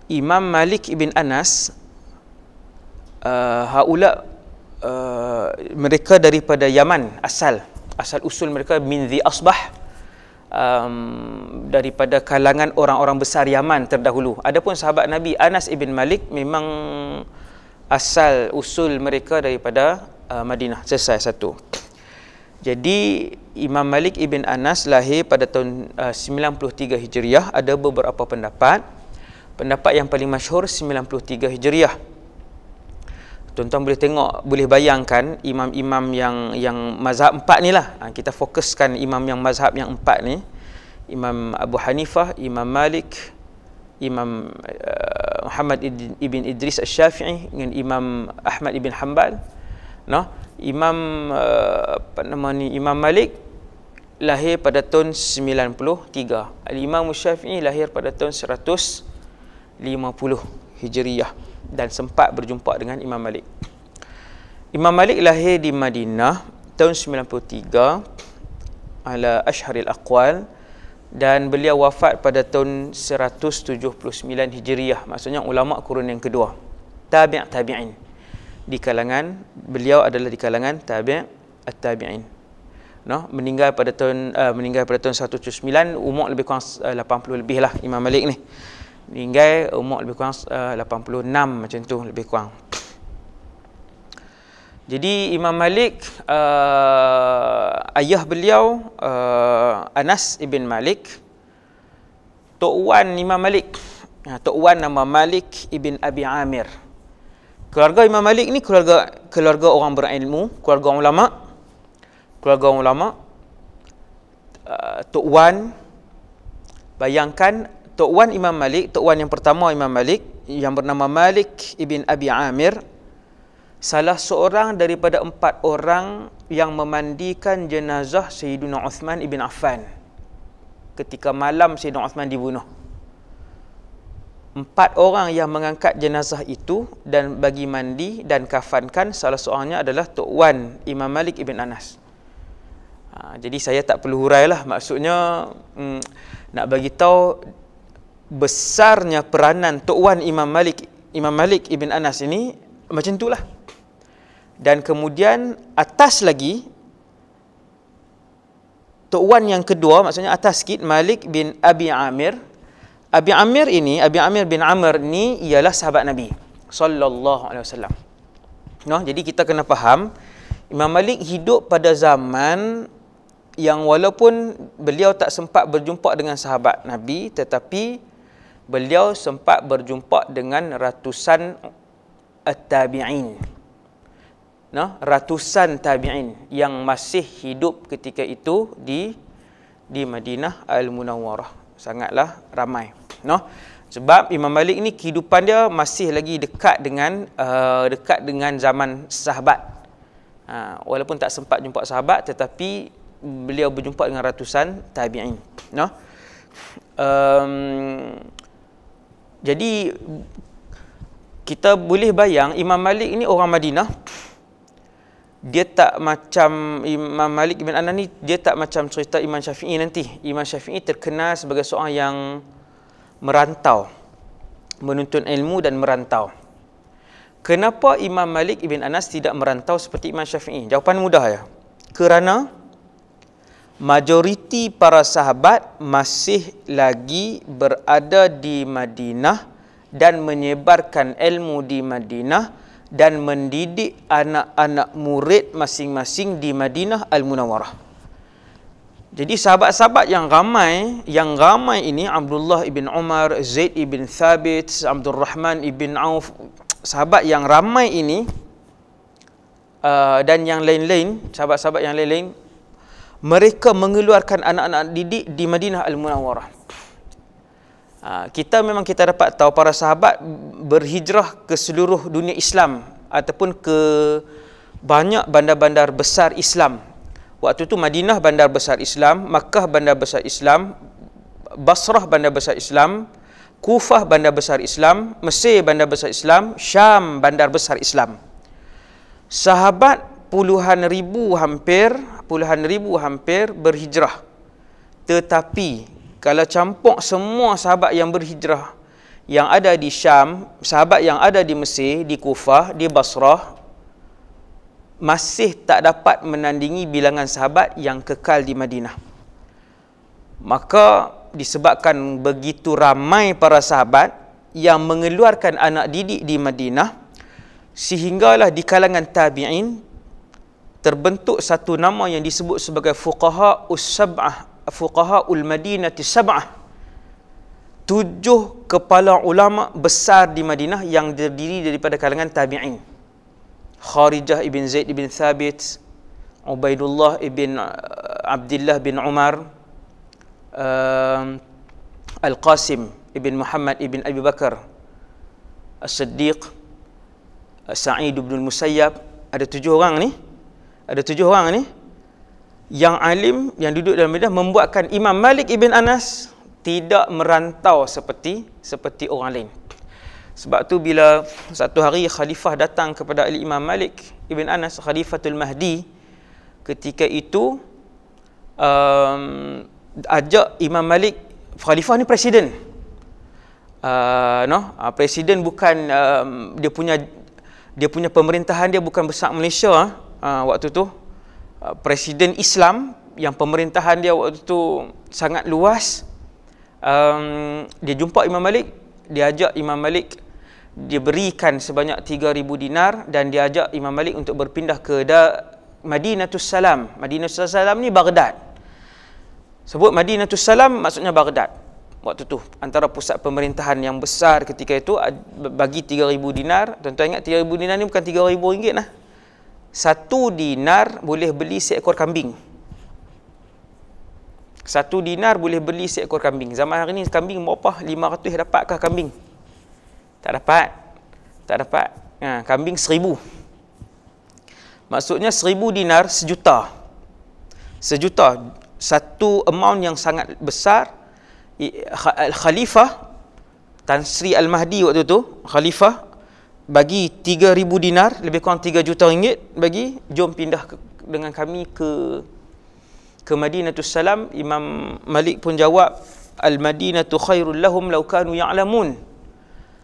Imam Malik ibn Anas, mereka daripada Yaman, asal usul mereka min Dhi Asbah, daripada kalangan orang-orang besar Yaman terdahulu. Adapun sahabat Nabi Anas ibn Malik memang asal usul mereka daripada Madinah. Selesai satu. Jadi Imam Malik ibn Anas lahir pada tahun 93 Hijriah. Ada beberapa pendapat. Pendapat yang paling masyhur 93 Hijriah. Tuan-tuan boleh tengok, boleh bayangkan imam-imam yang mazhab 4 ni lah. Kita fokuskan imam yang mazhab yang 4 ni. Imam Abu Hanifah, Imam Malik, Imam Muhammad ibn Idris Asy-Syafi'i dengan Imam Ahmad ibn Hanbal. Imam Imam Malik lahir pada tahun 93. Imam Syafi'i lahir pada tahun 150 Hijriah dan sempat berjumpa dengan Imam Malik. Imam Malik lahir di Madinah tahun 93 ala Ashharil Aqwal, dan beliau wafat pada tahun 179 Hijriah. Maksudnya ulama kurun yang kedua, tabi'in. Di kalangan beliau adalah di kalangan at-tabi'in. Meninggal pada tahun 179, umur lebih kurang 80 lebih lah Imam Malik ni. Meninggal umur lebih kurang 86 macam tu lebih kurang. Jadi Imam Malik, ayah beliau Anas ibn Malik, Tok Wan Imam Malik. Tok Wan nama Malik ibn Abi Amir. Keluarga Imam Malik ni keluarga orang berilmu, keluarga ulama. Tok Wan, bayangkan Tok Wan Imam Malik, Tok Wan yang pertama Imam Malik yang bernama Malik ibn Abi Amir, salah seorang daripada 4 orang yang memandikan jenazah Sayyidina Uthman ibn Affan ketika malam Sayyidina Uthman dibunuh. 4 orang yang mengangkat jenazah itu dan bagi mandi dan kafankan, salah seorangnya adalah Tok Wan Imam Malik ibn Anas. Jadi saya tak perlu hurailah, maksudnya nak bagi tahu besarnya peranan Tok Wan Imam Malik ibn Anas ini, macam itulah. Dan kemudian atas lagi Tok Wan yang kedua, maksudnya atas sikit, Malik bin Abi Amir. Abi Amir bin Amr ni ialah sahabat Nabi sallallahu alaihi wasallam. Jadi kita kena faham, Imam Malik hidup pada zaman yang walaupun beliau tak sempat berjumpa dengan sahabat Nabi, tetapi beliau sempat berjumpa dengan ratusan at-tabi'in. Ratusan tabi'in yang masih hidup ketika itu di Madinah Al-Munawwarah. Sangatlah ramai. Sebab Imam Malik ni kehidupan dia masih lagi dekat dengan zaman sahabat. Walaupun tak sempat jumpa sahabat, tetapi beliau berjumpa dengan ratusan tabi'in. Jadi kita boleh bayang Imam Malik ni orang Madinah. Dia tak macam Imam Malik ibn Anas ni, dia tak macam cerita Imam Syafi'i nanti. Imam Syafi'i terkenal sebagai seorang yang merantau, menuntut ilmu dan merantau. Kenapa Imam Malik ibn Anas tidak merantau seperti Imam Syafi'i? Jawapan mudah ya. Kerana majoriti para sahabat masih lagi berada di Madinah dan menyebarkan ilmu di Madinah dan mendidik anak-anak murid masing-masing di Madinah Al-Munawwarah. Jadi sahabat-sahabat yang ramai ini, Abdullah ibn Umar, Zaid ibn Thabit, Abdul Rahman ibn Auf, sahabat yang ramai ini dan yang lain-lain, sahabat-sahabat yang lain-lain, mereka mengeluarkan anak-anak didik di Madinah Al-Munawwarah. Kita dapat tahu para sahabat berhijrah ke seluruh dunia Islam ataupun ke banyak bandar-bandar besar Islam. Waktu itu Madinah bandar besar Islam, Makkah bandar besar Islam, Basrah bandar besar Islam, Kufah bandar besar Islam, Mesir bandar besar Islam, Syam bandar besar Islam. Sahabat puluhan ribu hampir berhijrah. Tetapi kalau campur semua sahabat yang berhijrah yang ada di Syam, sahabat yang ada di Mesir, di Kufah, di Basrah, masih tak dapat menandingi bilangan sahabat yang kekal di Madinah. Maka disebabkan begitu ramai para sahabat yang mengeluarkan anak didik di Madinah, sehinggalah di kalangan tabi'in terbentuk satu nama yang disebut sebagai fuqaha'ul Madinati sab'ah. 7 kepala ulama besar di Madinah yang terdiri daripada kalangan tabi'in. Kharijah ibn Zaid ibn Thabit, Ubaidullah ibn Abdullah bin Umar, Al-Qasim ibn Muhammad ibn Abi Bakar, As-Siddiq, Sa'id ibn Musayyab. Ada 7 orang ni. Ada 7 orang ni yang alim, yang duduk dalam Madinah, membuatkan Imam Malik ibn Anas tidak merantau seperti orang lain. Sebab tu bila satu hari khalifah datang kepada Imam Malik ibn Anas, Khalifatul Mahdi, ketika itu ajak Imam Malik, khalifah ni presiden. Presiden bukan dia punya pemerintahan dia bukan besar Malaysia waktu tu. Presiden Islam yang pemerintahan dia waktu tu sangat luas. Dia jumpa Imam Malik, dia ajak Imam Malik, dia berikan sebanyak 3,000 dinar dan dia ajak Imam Malik untuk berpindah ke Madinatus Salam. Madinatus Salam ni Baghdad. Sebut Madinatus Salam maksudnya Baghdad. Waktu tu antara pusat pemerintahan yang besar ketika itu, bagi 3,000 dinar. Tuan-tuan ingat 3,000 dinar ni bukan 3,000 ringgit lah. 1 dinar boleh beli seekor kambing. 1 dinar boleh beli seekor kambing. Zaman hari ni kambing berapa? 500 dapatkah kambing? Tak dapat. Tak dapat. Kambing 1,000. Maksudnya 1,000 dinar sejuta. Sejuta. Satu amount yang sangat besar. Khalifah Tan Sri Al-Mahdi waktu tu, Khalifah bagi 3,000 dinar, lebih kurang 3 juta ringgit, bagi jom pindah dengan kami ke Madinatus Salam. Imam Malik pun jawab, Al-Madinatu khairul lahum law kanu ya'lamun.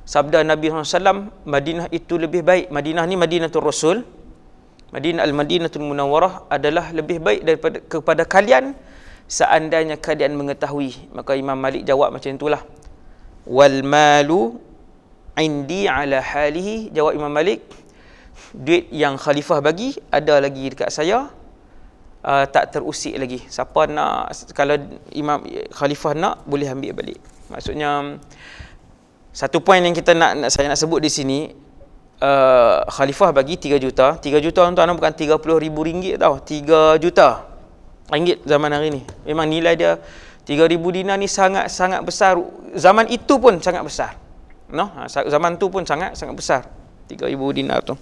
Sabda Nabi SAW, Madinah itu lebih baik. Madinah ni Madinatul Rasul. Madinah Al-Madinatul Munawwarah adalah lebih baik daripada kepada kalian seandainya kalian mengetahui. Maka Imam Malik jawab macam itulah. Wal malu indi ala halihi. Jawab Imam Malik, duit yang khalifah bagi ada lagi dekat saya. Tak terusik lagi. Siapa nak, kalau Imam Khalifah nak, boleh ambil balik. Maksudnya satu poin yang saya nak sebut di sini, Khalifah bagi 3 juta. 3 juta tuan-tuan bukan 30,000 ringgit tau. 3 juta ringgit zaman hari ni. Memang nilai dia 3,000 dinar ni sangat besar. Zaman itu pun sangat besar. Zaman tu pun sangat besar. 3,000 dinar tu.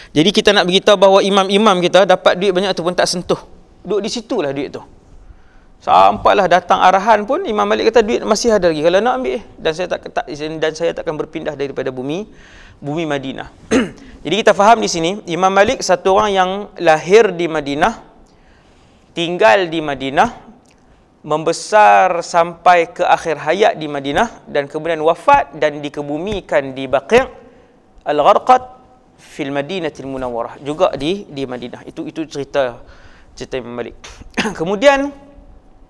Jadi kita nak beritahu bahawa imam-imam kita dapat duit banyak tu pun tak sentuh. Duduk di situlah duit tu. Sampailah datang arahan pun Imam Malik kata duit masih ada lagi. Kalau nak ambil dan saya takkan berpindah daripada bumi Madinah. Jadi kita faham di sini Imam Malik satu orang yang lahir di Madinah, tinggal di Madinah, membesar sampai ke akhir hayat di Madinah dan kemudian wafat dan dikebumikan di Baqi' Al-Gharqad fil Madinatil Munawwarah, juga di Madinah. Itu cerita Imam Malik. Kemudian